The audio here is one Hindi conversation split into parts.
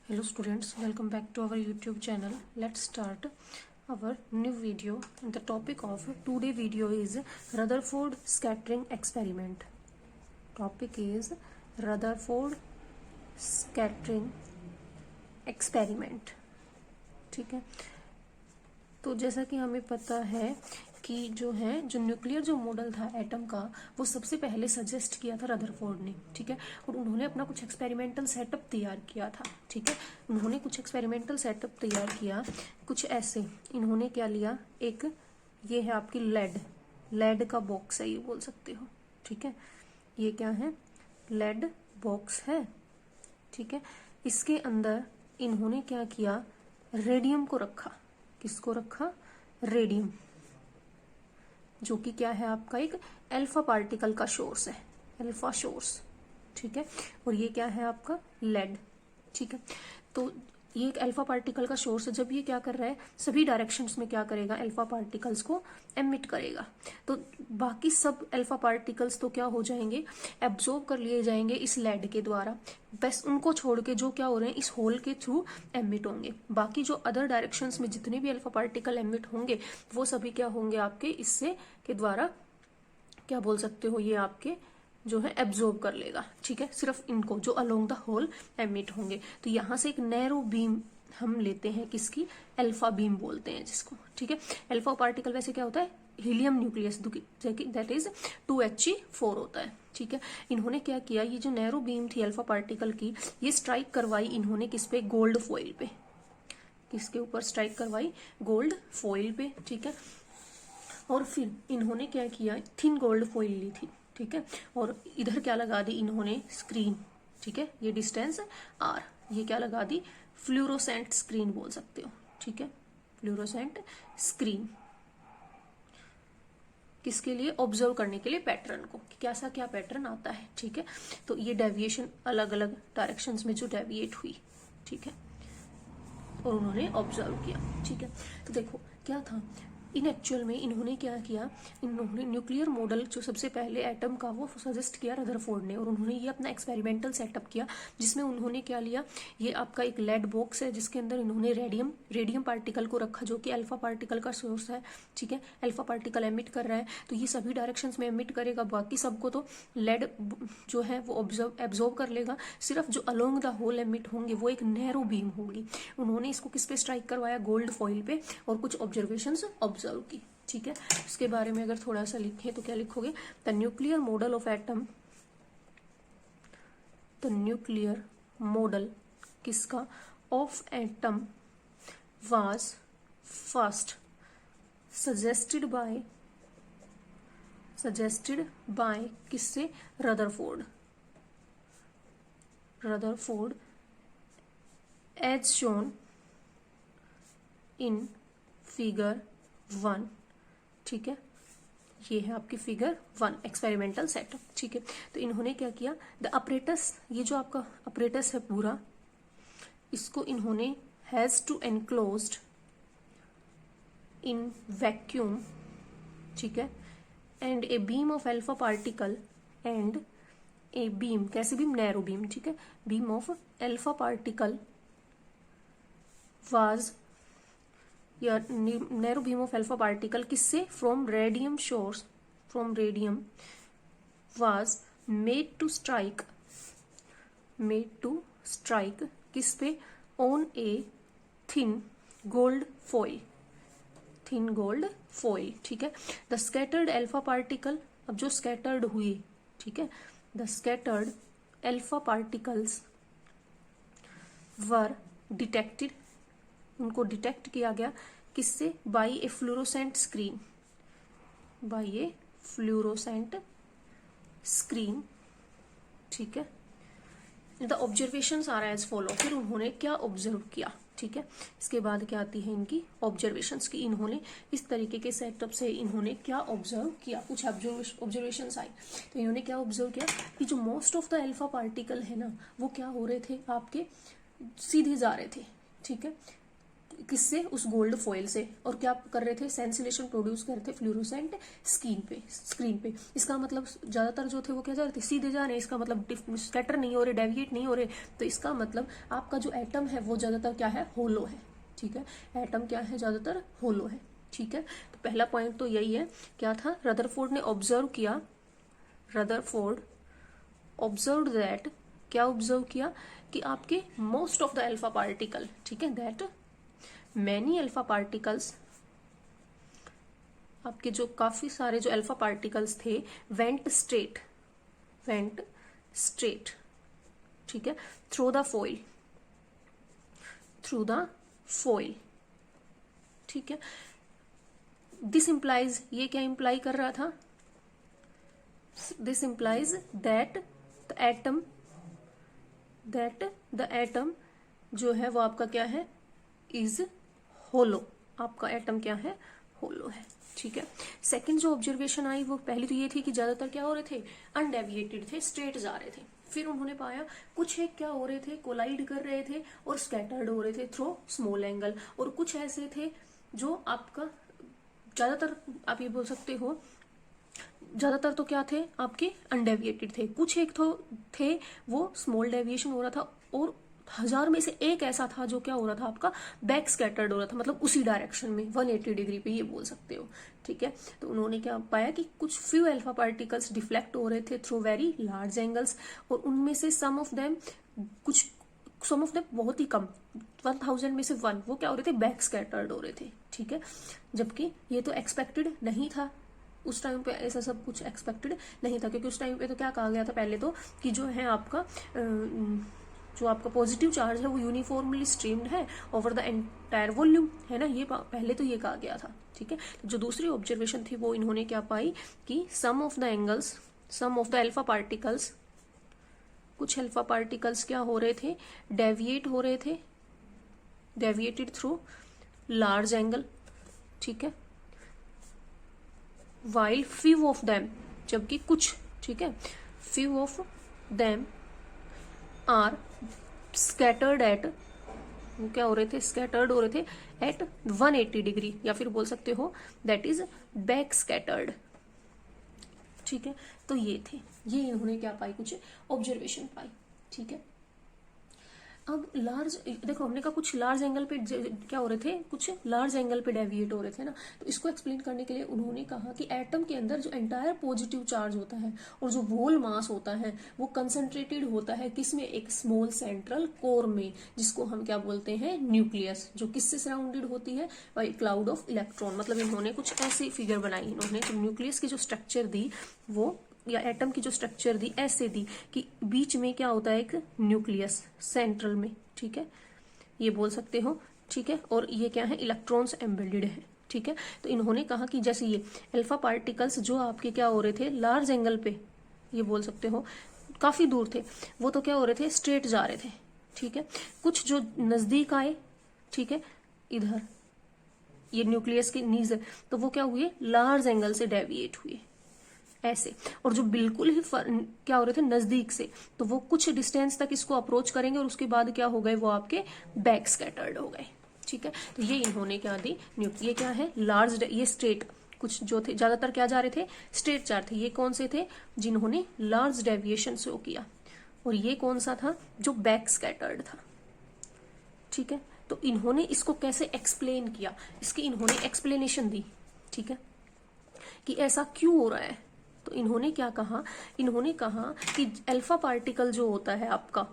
Hello students, welcome back to our YouTube channel. Let's start our new video. And the topic of today video is Rutherford scattering experiment. Topic is Rutherford scattering experiment. ठीक है, तो जैसा कि हमें पता है कि जो न्यूक्लियर जो मॉडल था एटम का वो सबसे पहले सजेस्ट किया था रदरफोर्ड ने। ठीक है, और उन्होंने अपना कुछ एक्सपेरिमेंटल सेटअप तैयार किया था। ठीक है, उन्होंने कुछ एक्सपेरिमेंटल सेटअप तैयार किया कुछ ऐसे। इन्होंने क्या लिया, एक ये है आपकी लेड का बॉक्स है, ये बोल सकते हो। ठीक है, ये क्या है, लेड बॉक्स है। ठीक है, इसके अंदर इन्होंने क्या किया, रेडियम को रखा। किसको रखा, रेडियम, जो कि क्या है आपका एक अल्फा पार्टिकल का सोर्स है, अल्फा सोर्स। ठीक है, और ये क्या है आपका लेड। ठीक है, तो ये एक अल्फा पार्टिकल का सोर्स है। जब ये क्या कर रहा है, सभी डायरेक्शंस में क्या करेगा, अल्फा पार्टिकल्स को एमिट करेगा। तो बाकी सब अल्फा पार्टिकल्स तो क्या हो जाएंगे, एब्जॉर्ब कर लिए जाएंगे इस लेड के द्वारा। बस उनको छोड़ के जो क्या हो रहे हैं, इस होल के थ्रू एमिट होंगे। बाकी जो अदर डायरेक्शंस में जितने भी अल्फा पार्टिकल एमिट होंगे वो सभी क्या होंगे आपके इससे के द्वारा, क्या बोल सकते हो, ये आपके जो है एब्जॉर्ब कर लेगा। ठीक है, सिर्फ इनको जो अलोंग द होल एमिट होंगे। तो यहां से एक नैरो बीम हम लेते हैं, किसकी, अल्फा बीम बोलते हैं जिसको। ठीक है, अल्फा पार्टिकल वैसे क्या होता है, helium nucleus, that is 2He4 होता है। ठीक है, इन्होंने क्या किया, ये जो नैरो बीम थी अल्फा पार्टिकल की, ये स्ट्राइक करवाई इन्होंने किस पे, गोल्ड फॉइल पे। किसके ऊपर स्ट्राइक करवाई, गोल्ड फॉइल पे। ठीक है, और फिर इन्होंने क्या किया, थिन गोल्ड फॉइल ली थी। ठीक है, और इधर क्या लगा दी इन्होंने, स्क्रीन। ठीक है, ये डिस्टेंस R, ये क्या लगा दी, फ्लूरोसेंट स्क्रीन बोल सकते हो। ठीक है, फ्लूरोसेंट स्क्रीन किसके लिए, ऑब्जर्व करने के लिए पैटर्न को, कि कैसा क्या पैटर्न आता है। ठीक है, तो ये डेविएशन अलग अलग डायरेक्शंस में जो डेविएट हुई। ठीक है, और उन्होंने ऑब्जर्व किया। ठीक है, तो देखो क्या था, इन एक्चुअल में इन्होंने क्या किया, इन्होंने न्यूक्लियर मॉडल जो सबसे पहले एटम का वो सजेस्ट किया रदरफोर्ड ने, और उन्होंने ये अपना एक्सपेरिमेंटल सेटअप किया जिसमें उन्होंने क्या लिया, ये आपका एक लेड बॉक्स है जिसके अंदर इन्होंने रेडियम पार्टिकल को रखा जो कि अल्फा पार्टिकल का सोर्स है। ठीक है, अल्फा पार्टिकल एमिट कर रहा है तो ये सभी डायरेक्शन में एमिट करेगा, बाकी सबको तो लेड जो है वो एब्जॉर्ब कर लेगा। सिर्फ जो अलोंग द होल एमिट होंगे वो एक नैरो बीम होगी। उन्होंने इसको किस पे स्ट्राइक करवाया, गोल्ड फॉइल पे, और कुछ ऑब्जर्वेशंस ऑब्जर्व की। ठीक है, इसके बारे में अगर थोड़ा सा लिखें तो क्या लिखोगे, the nuclear model of atom, the nuclear model किसका, of atom was first suggested by किससे, Rutherford as shown in figure 1। ठीक है, ये है आपकी फिगर 1 एक्सपेरिमेंटल सेटअप। ठीक है, तो इन्होंने क्या किया, द अपरेटस, ये जो आपका अपरेटस है पूरा, इसको इन्होंने has to enclosed in vacuum. ठीक है, and a beam of alpha particle and a beam, कैसे बीम, नैरो बीम। ठीक है, beam of alpha particle was, या narrow beam of alpha particle किससे, from radium source, from radium was made to strike किस पे, on a thin gold foil, thin gold foil. ठीक है, द स्कैटर्ड अल्फा पार्टिकल, अब जो स्कैटर्ड हुई, ठीक है, the scattered alpha particles were detected, उनको डिटेक्ट किया गया किससे, by a fluorescent screen, by a fluorescent screen. ठीक है, the observations are as follow, फिर उन्होंने क्या ऑब्जर्व किया। ठीक है, इसके बाद क्या आती है इनकी ऑब्जर्वेशंस की, इन्होंने इस तरीके के सेटअप से इन्होंने क्या ऑब्जर्व किया, कुछ ऑब्जर्वेशंस आई। तो इन्होंने क्या ऑब्जर्व किया कि जो most of the alpha particle है ना, वो क्या हो रहे थे, आपके सीधे जा रहे थे। ठीक है, किससे, उस गोल्ड फॉइल से, और क्या कर रहे थे, सेंसिलेशन प्रोड्यूस कर रहे थे फ्लोरोसेंट स्क्रीन पे। इसका मतलब ज्यादातर जो थे वो क्या जा रहे थे, सीधे जा रहे हैं, इसका मतलब स्कैटर नहीं हो रहे, डेविएट नहीं हो रहे, तो इसका मतलब आपका जो एटम है वो ज्यादातर क्या है, होलो है। ठीक है, एटम क्या है, ज्यादातर होलो है। ठीक है, तो पहला पॉइंट तो यही है, क्या था, रदरफोर्ड ने ऑब्जर्व किया, रदरफोर्ड ऑब्जर्व दैट, क्या ऑब्जर्व किया कि आपके most of the alpha particle, ठीक है, दैट मैनी अल्फा पार्टिकल्स, आपके जो काफी सारे जो अल्फा पार्टिकल्स थे, वेंट स्ट्रेट, ठीक है, थ्रू द फॉइल, ठीक है। दिस इंप्लाइज, ये क्या इंप्लाई कर रहा था, this implies that the atom जो है वो आपका क्या है, इज होलो, आपका एटम क्या है, होलो है। ठीक है, सेकंड जो ऑब्जर्वेशन आई वो पहली तो ये थी कि ज्यादातर क्या हो रहे थे, अनडेविएटेड थे, स्ट्रेट जा रहे थे। फिर उन्होंने पाया कुछ एक क्या हो रहे थे, कोलाइड कर रहे थे और स्कैटर्ड हो रहे थे थ्रू स्मॉल एंगल, और कुछ ऐसे थे जो आपका ज्यादातर, आप ये बोल सकते हो ज्यादातर तो क्या थे, आपके अनडेविएटेड थे, कुछ एक तो थे वो स्मॉल डेविएशन हो रहा था, और 1000 में से एक ऐसा था जो क्या हो रहा था, आपका बैक स्कैटर्ड हो रहा था, मतलब उसी डायरेक्शन में 180 डिग्री पे, ये बोल सकते हो। ठीक है, तो उन्होंने क्या पाया कि कुछ फ्यू अल्फा पार्टिकल्स डिफ्लेक्ट हो रहे थे थ्रू वेरी लार्ज एंगल्स, और उनमें से सम ऑफ देम बहुत ही कम, 1000 में से 1 वो क्या हो रहे थे, बैक स्कैटर्ड हो रहे थे। ठीक है, जबकि ये तो एक्सपेक्टेड नहीं था, उस टाइम पे ऐसा सब कुछ एक्सपेक्टेड नहीं था, क्योंकि उस टाइम पे तो क्या कहा गया था पहले तो, कि जो है आपका जो आपका पॉजिटिव चार्ज है वो यूनिफॉर्मली स्ट्रीम्ड है ओवर द एंटायर वॉल्यूम, है ना, ये पहले तो ये कहा गया था। ठीक है, तो जो दूसरी ऑब्जर्वेशन थी वो इन्होंने क्या पाई कि सम ऑफ द अल्फा पार्टिकल्स, कुछ अल्फा पार्टिकल्स क्या हो रहे थे, डेविएटेड थ्रू लार्ज एंगल। ठीक है, वाइल फ्यू ऑफ देम, जबकि कुछ, ठीक है, few of them are scattered at, वो क्या हो रहे थे, स्कैटर्ड हो रहे थे एट 180 डिग्री, या फिर बोल सकते हो दैट इज बैक स्कैटर्ड। ठीक है, तो ये थे, ये इन्होंने क्या पाई, कुछ ऑब्जर्वेशन पाई। ठीक है, अब लार्ज, देखो हमने कहा कुछ लार्ज एंगल पे क्या हो रहे थे, कुछ लार्ज एंगल पे डेविएट हो रहे थे ना, तो इसको एक्सप्लेन करने के लिए उन्होंने कहा कि एटम के अंदर जो एंटायर पॉजिटिव चार्ज होता है और जो होल मास होता है वो कंसंट्रेटेड होता है किसमें, एक स्मॉल सेंट्रल कोर में, जिसको हम क्या बोलते हैं, न्यूक्लियस, जो किससे सराउंडेड होती है, बाय क्लाउड ऑफ इलेक्ट्रॉन। मतलब इन्होंने कुछ ऐसी फिगर बनाई, इन्होंने जो न्यूक्लियस की जो स्ट्रक्चर दी वो, या एटम की जो स्ट्रक्चर दी ऐसे दी कि बीच में क्या होता है, एक न्यूक्लियस सेंट्रल में। ठीक है, ये बोल सकते हो। ठीक है, और ये क्या है, इलेक्ट्रॉन्स एम्बेडेड है। ठीक है, तो इन्होंने कहा कि जैसे ये अल्फा पार्टिकल्स जो आपके क्या हो रहे थे, लार्ज एंगल पे, ये बोल सकते हो काफी दूर थे, वो तो क्या हो रहे थे, स्ट्रेट जा रहे थे। ठीक है, कुछ जो नजदीक आए, ठीक है, इधर ये न्यूक्लियस के नीज, तो वो क्या हुए, लार्ज एंगल से डेविएट हुए ऐसे, और जो बिल्कुल ही क्या हो रहे थे नजदीक से, तो वो कुछ डिस्टेंस तक इसको अप्रोच करेंगे और उसके बाद क्या हो गए, वो आपके बैक स्कैटर्ड हो गए। ठीक है, तो ये इन्होंने क्या दी, ये क्या है, लार्ज, ये स्ट्रेट, कुछ जो थे ज्यादातर क्या जा रहे थे, स्ट्रेट चार थे, ये कौन से थे, जिन्होंने लार्ज डेविएशन शो किया, और ये कौन सा था, जो बैक स्कैटर्ड था। ठीक है, तो इन्होंने इसको कैसे एक्सप्लेन किया, इसकी इन्होंने एक्सप्लेनेशन दी। ठीक है, कि ऐसा क्यों हो रहा है, तो इन्होंने क्या कहा, इन्होंने कहा कि अल्फा पार्टिकल जो होता है आपका,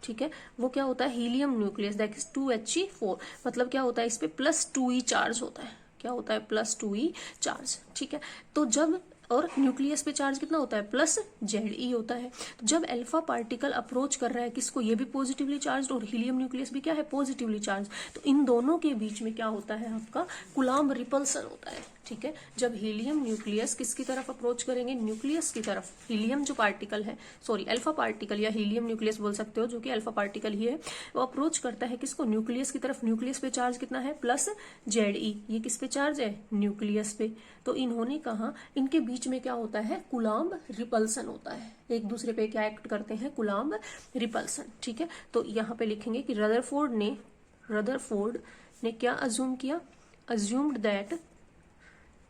ठीक है, वो क्या होता है, helium nucleus, that is 2He4, मतलब क्या होता है, इस पे +2E चार्ज होता है, क्या होता है, +2E चार्ज। ठीक है, तो जब, और न्यूक्लियस पे चार्ज कितना होता है, +Ze होता है। तो जब अल्फा पार्टिकल अप्रोच कर रहा है किसको, ये भी पॉजिटिवली चार्ज और हीलियम न्यूक्लियस भी क्या है, पॉजिटिवली चार्ज, तो इन दोनों के बीच में क्या होता है, आपका कूलम्ब रिपल्सन होता है। ठीक है, जब हीलियम न्यूक्लियस किसकी तरफ अप्रोच करेंगे, न्यूक्लियस की तरफ, हीलियम जो पार्टिकल है, सॉरी अल्फा पार्टिकल या हीलियम न्यूक्लियस बोल सकते हो, जो कि अल्फा पार्टिकल ही है, वो अप्रोच करता है किसको, न्यूक्लियस की तरफ। न्यूक्लियस पे चार्ज कितना है, +Ze, ये किस पे चार्ज है, न्यूक्लियस पे। तो इन्होंने कहा इनके बीच में क्या होता है, कूलम्ब रिपल्सन होता है, एक दूसरे पे क्या एक्ट करते हैं, कूलम्ब रिपल्सन। ठीक है, तो यहाँ पे लिखेंगे कि रदरफोर्ड ने क्या अज्यूम किया, अज्यूम्ड दैट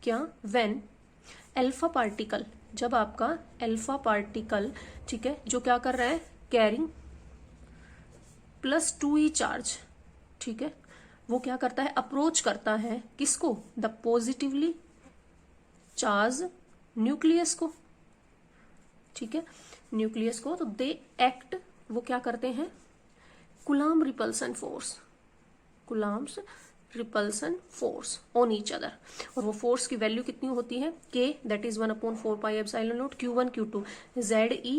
क्या, व्हेन अल्फा पार्टिकल, जब आपका अल्फा पार्टिकल, ठीक है, जो क्या कर रहा है, कैरिंग +2e चार्ज, ठीक है, वो क्या करता है, अप्रोच करता है किसको, द पॉजिटिवली चार्ज न्यूक्लियस को, ठीक है, न्यूक्लियस को, तो दे एक्ट, वो क्या करते हैं, Coulomb repulsion force, Coulomb's repulsion force on each other, और वो फोर्स की वैल्यू कितनी होती है, k, that is 1/4πε0 Q1 Q2 ZE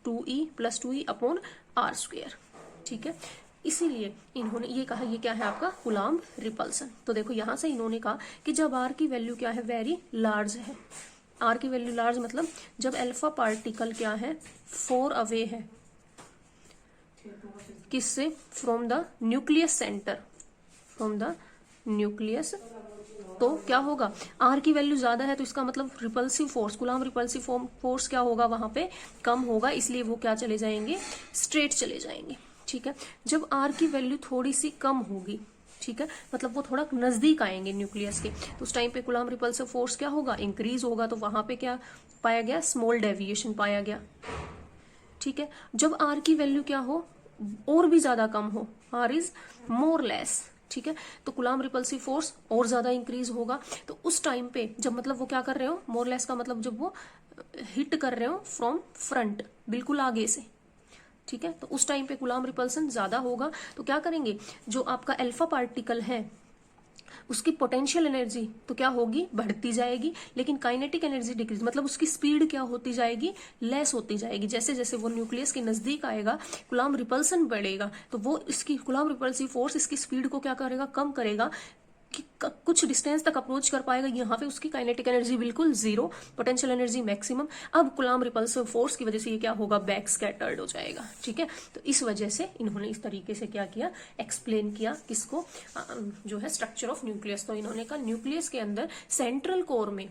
2E + 2E upon R², ठीक है। इसीलिए इन्होंने ये कहा, ये क्या है आपका कूलम्ब रिपल्सन। तो देखो यहां से इन्होंने कहा कि जब R की वैल्यू क्या है, वेरी लार्ज है, R की वैल्यू लार्ज मतलब जब अल्फा पार्टिकल क्या है, 4 अवे है किससे, from the nucleus centre, from the nucleus, तो क्या होगा, R की वैल्यू ज्यादा है तो इसका मतलब repulsive force, coulomb repulsive force क्या होगा, वहां पे कम होगा, इसलिए वो क्या चले जाएंगे, स्ट्रेट चले जाएंगे, ठीक है। जब R की वैल्यू थोड़ी सी कम होगी, ठीक है, मतलब वो थोड़ा नजदीक आएंगे न्यूक्लियस के, तो उस टाइम पे कूलम्ब रिपल्सिव फोर्स क्या होगा, इंक्रीज होगा, तो वहां पे क्या पाया गया, स्मॉल डेविएशन पाया गया, ठीक है। जब R की वैल्यू क्या हो, और भी ज्यादा कम हो, R इज मोर लेस, ठीक है, तो कूलम्ब रिपल्सिव फोर्स और ज्यादा इंक्रीज होगा, तो उस टाइम पे जब मतलब वो क्या कर रहे हो, मोर लेस का मतलब जब वो हिट कर रहे हो फ्रॉम फ्रंट, बिल्कुल आगे से, ठीक है, तो उस टाइम पे कूलम्ब रिपल्सन ज्यादा होगा, तो क्या करेंगे, जो आपका अल्फा पार्टिकल है उसकी पोटेंशियल एनर्जी तो क्या होगी, बढ़ती जाएगी, लेकिन काइनेटिक एनर्जी डिक्रीज, मतलब उसकी स्पीड क्या होती जाएगी, लेस होती जाएगी, जैसे जैसे वो न्यूक्लियस के नजदीक आएगा कूलम्ब रिपल्सन बढ़ेगा, तो वो इसकी कूलम्ब रिपल्सिव फोर्स इसकी स्पीड को क्या करेगा, कम करेगा, कि कुछ डिस्टेंस तक अप्रोच कर पाएगा, यहाँ पे उसकी काइनेटिक एनर्जी बिल्कुल जीरो, पोटेंशियल एनर्जी मैक्सिमम। अब कूलम्ब रिपल्सिव फोर्स की वजह से ये क्या होगा, बैक स्कैटर्ड हो जाएगा, ठीक है। तो इस वजह से इन्होंने इस तरीके से क्या किया, एक्सप्लेन किया किसको, जो है स्ट्रक्चर ऑफ न्यूक्लियस। तो इन्होंने कहा न्यूक्लियस के अंदर सेंट्रल कोर में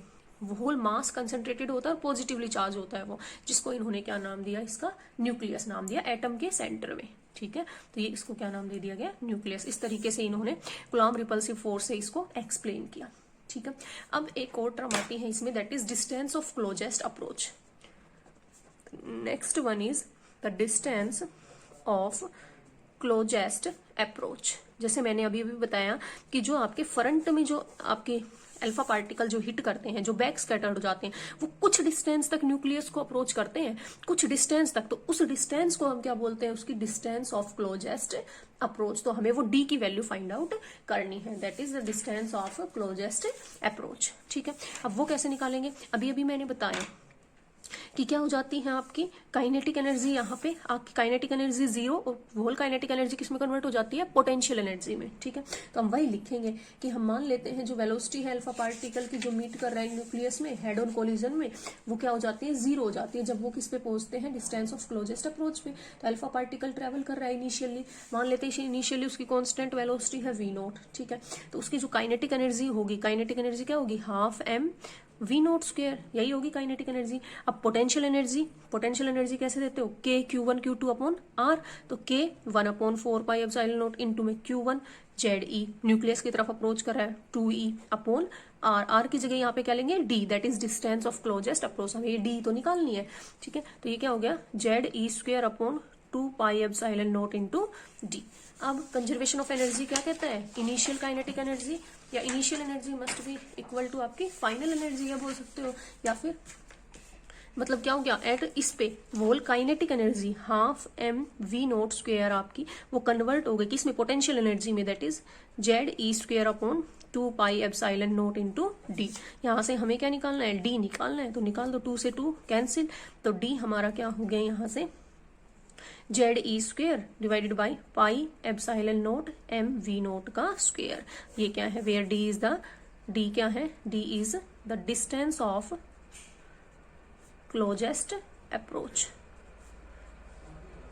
होल मास कंसेंट्रेटेड होता है और पॉजिटिवली चार्ज होता है वो, जिसको इन्होंने क्या नाम दिया, इसका न्यूक्लियस नाम दिया, एटम के सेंटर में, ठीक है। तो ये इसको क्या नाम दे दिया गया, न्यूक्लियस। इस तरीके से इन्होंने कूलम्ब रिपल्सिव फोर्स से इसको एक्सप्लेन किया, ठीक है। अब एक और टर्म आती है इसमें, that is distance of closest approach. Next one is the distance of closest approach. जैसे मैंने अभी अभी बताया कि जो आपके फ्रंट में जो आपके अल्फा पार्टिकल जो हिट करते हैं, जो बैक स्कैटर्ड हो जाते हैं, वो कुछ डिस्टेंस तक न्यूक्लियस को अप्रोच करते हैं, कुछ डिस्टेंस तक, तो उस डिस्टेंस को हम क्या बोलते हैं, उसकी डिस्टेंस ऑफ क्लोजेस्ट अप्रोच। तो हमें वो डी की वैल्यू फाइंड आउट करनी है, that is the distance of closest approach, ठीक है। अब वो कैसे निकालेंगे, अभी अभी मैंने बताया कि क्या हो जाती है आपकी काइनेटिक एनर्जी, यहाँ पे आपकी काइनेटिक एनर्जी जीरो, और होल काइनेटिक एनर्जी किसमें कन्वर्ट हो जाती है, पोटेंशियल एनर्जी में, ठीक है। तो हम वही लिखेंगे कि हम मान लेते हैं जो वेलोसिटी है अल्फा पार्टिकल की जो मीट कर रहा है न्यूक्लियस में हेड ऑन कोलिजन में, वो क्या हो जाती है, जीरो हो जाती है जब वो किस पे पहुंचते हैं, डिस्टेंस ऑफ क्लोजेस्ट अप्रोच पे। तो अल्फा पार्टिकल ट्रेवल कर रहा है इनिशियली, मान लेते हैं इनिशियली उसकी कॉन्स्टेंट वेलोसिटी है v0, ठीक है। तो उसकी जो काइनेटिक एनर्जी होगी, काइनेटिक एनर्जी क्या होगी, 12m v0², यही होगी काइनेटिक एनर्जी। अब पोटेंशियल एनर्जी कैसे देते हो, k Q1 Q2 upon R, तो k 1/4πε0 इंटू में Q1 ZE, न्यूक्लियस की तरफ अप्रोच कर रहा है 2E अपॉन R की जगह यहाँ पे क्या लेंगे, D, that is distance of closest approach, हमें ये D तो निकालनी है, ठीक है। तो ये क्या हो गया, ZE² अपॉन 2πε0 इंटू D। अब कंजर्वेशन ऑफ एनर्जी क्या कहता है, इनिशियल काइनेटिक एनर्जी या initial energy must be equal to आपकी फाइनल एनर्जी या बोल सकते हो, या फिर मतलब क्या हो गया, एट इस पे वोल काइनेटिक एनर्जी 12mv0² आपकी वो कन्वर्ट हो गई किसमें, पोटेंशियल एनर्जी में, that is ZE² upon 2πε0 into D। यहाँ से हमें क्या निकालना है, D निकालना है, तो निकाल दो, 2 से 2 कैंसिल, तो D हमारा क्या हो गया यहाँ से ZE² डिवाइडेड बाई πε0 mv0 का स्क्वेयर। ये क्या है, where D is the, D क्या है, D is the distance of closest approach,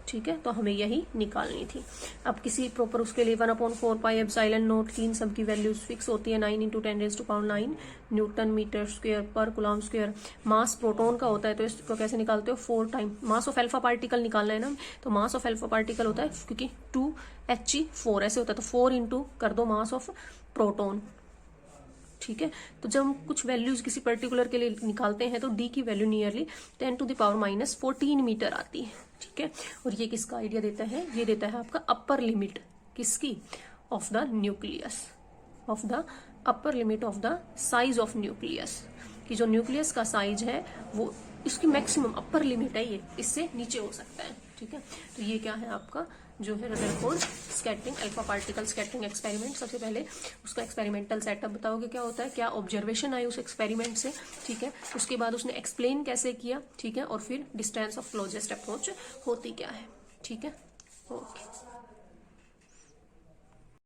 ठीक है, तो हमें यही निकालनी थी। अब किसी प्रॉपर उसके लिए 1/4 पाई एप्सिलॉन नॉट की इन सब की वैल्यूज फिक्स होती है। 9 × 10⁻⁹ न्यूटन मीटर स्क्वायर पर कूलम स्क्वायर। मास प्रोटॉन का होता है तो इसको कैसे निकालते हो, 4 time mass of alpha particle निकालना है ना, तो मास ऑफ अल्फा पार्टिकल होता है क्योंकि 2He4 ऐसे होता है, तो 4 इंटू कर दो मास ऑफ प्रोटॉन। ठीक है, तो जब हम कुछ वैल्यूज किसी पर्टिकुलर के लिए निकालते हैं तो डी की वैल्यू नियरली 10⁻⁻14 मीटर आती है। ठीक है, और ये किसका आइडिया देता है, ये देता है आपका अपर लिमिट किसकी, of the nucleus, of the upper limit of the size of nucleus, कि जो न्यूक्लियस का साइज है वो इसकी मैक्सिमम अपर लिमिट है, ये इससे नीचे हो सकता है। ठीक है, तो ये क्या है आपका जो है Rutherford scattering alpha particle scattering experiment. सबसे पहले उसका एक्सपेरिमेंटल सेटअप बताओगे क्या होता है, क्या ऑब्जर्वेशन आई उस एक्सपेरिमेंट से। ठीक है, उसके बाद उसने एक्सप्लेन कैसे किया। ठीक है, और फिर डिस्टेंस ऑफ क्लोजेस्ट अप्रोच होती क्या है। ठीक है, ओके।